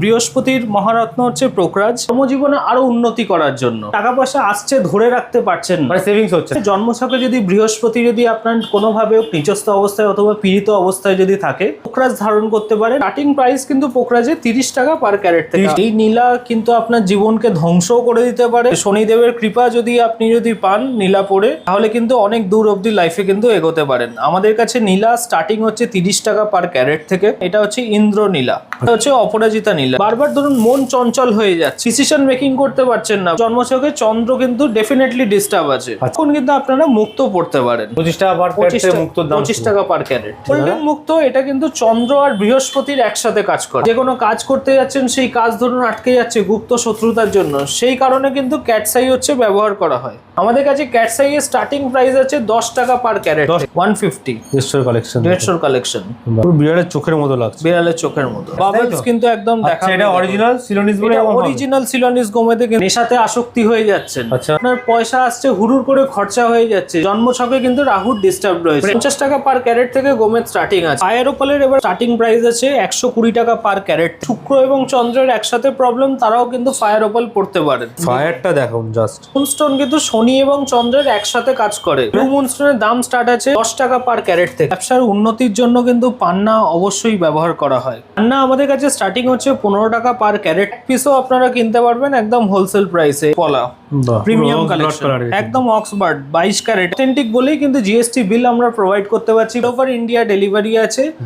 বৃহস্পতির মহারত্ন হচ্ছে প্রোকরাজ। কর্মজীবনে আরো উন্নতি করার জন্য টাকা পয়সা আসছে ধরে রাখতে পারছেন না, মানে সেভিংস হচ্ছে। জন্মছকে যদি বৃহস্পতি যদি আপনার কোনোভাবে নিচস্থ অবস্থায় অথবা পীড়িত অবস্থায় যদি থাকে, পোকরাজ ধারণ করতে পারে। স্টার্টিং প্রাইস কিন্তু পোকরাজে 30 টাকা পার ক্যারেট থেকে। এই নীলা কিন্তু আপনার জীবনকে ধ্বংসও করে দিতে পারে। শনিদেবের কৃপা যদি আপনি পান নীলা পরে, তাহলে কিন্তু অনেক দূর অব্দি লাইফে কিন্তু এগোতে পারেন। আমাদের কাছে নীলা স্টার্টিং হচ্ছে 30 টাকা পার ক্যারেট থেকে। এটা হচ্ছে ইন্দ্র নীলা, এটা হচ্ছে অপরাজিতা নীলা। বারবার ধরুন মন চঞ্চল হয়ে যাচ্ছে, ডিসিশন মেকিং করতে পারছেন না, জন্মছকে চন্দ্র কিন্তু ডেফিনেটলি ডিস্টার্ব আছে, তখন কিন্তু আপনারা মুক্ত পড়তে পারেন। 25 টাকা পার ক্যারেট মুক্ত দাম, 25 টাকা পার ক্যারেট হোল্ডিং মুক্ত। এটা কিন্তু চন্দ্র আর বৃহস্পতির একসাথে কাজ করে। যে কোনো কাজ করতে যাচ্ছেন, সেই কাজ ধরুন আটকে যাচ্ছে গুপ্ত শত্রুতার জন্য, সেই কারণে কিন্তু ক্যাটসাই হচ্ছে ব্যবহার করা হয়। আমাদের কাছে ক্যাটসাই এর স্টার্টিং প্রাইস আছে 10 টাকা পার ক্যারেট, 150। 150 collection, 150 collection. পুরো বিড়ালের চোখের মতো লাগছে, বিড়ালের চোখের মতো। বাবলস কিন্তু একদম দেখা। এটা অরিজিনাল সিলোনিস বলে, অরিজিনাল সিলোনিস গোমেতে নেশাতে আসক্তি হয়ে যাচ্ছেন। আচ্ছা, আপনার পয়সা আসছে হুড়ুর করে খরচা হয়ে যাচ্ছে। জন্মছকে কিন্তু রাহুর ডিস্টার্ব রয়েছে। 50 টাকা পার ক্যারেট থেকে গোমেদ স্টার্টিং আছে। আয়েরোপলের এবার স্টার্টিং প্রাইস আছে 120 টাকা পার ক্যারেট। শুক্র এবং চন্দ্রের একসাথে প্রবলেম, তারাও কিন্তু ফায়ার ওপাল পড়তে পারেন। ফায়ারটা দেখুন জাস্ট। মুনস্টোন কিন্তু শনি এবং চন্দ্রের একসাথে কাজ করে। ব্লু মুনস্টোনের দাম স্টার্ট আছে 10 টাকা পার ক্যারেট থেকে। ব্যবসার উন্নতির জন্য কিন্তু পান্না অবশ্যই ব্যবহার করা হয়। পান্না আমাদের কাছে স্টার্টিং হচ্ছে 15 টাকা পার ক্যারেট। পিসও আপনারা কিনতে পারবেন একদম হোলসেল প্রাইসে। পলা প্রিমিয়াম কালেকশন, একদম অক্সবার্ড 22 ক্যারেট অথেন্টিক বলেই কিন্তু জিএসটি বিল আমরা প্রোভাইড করতে পারছি। ওভার ইন্ডিয়া ডেলিভারি আছে।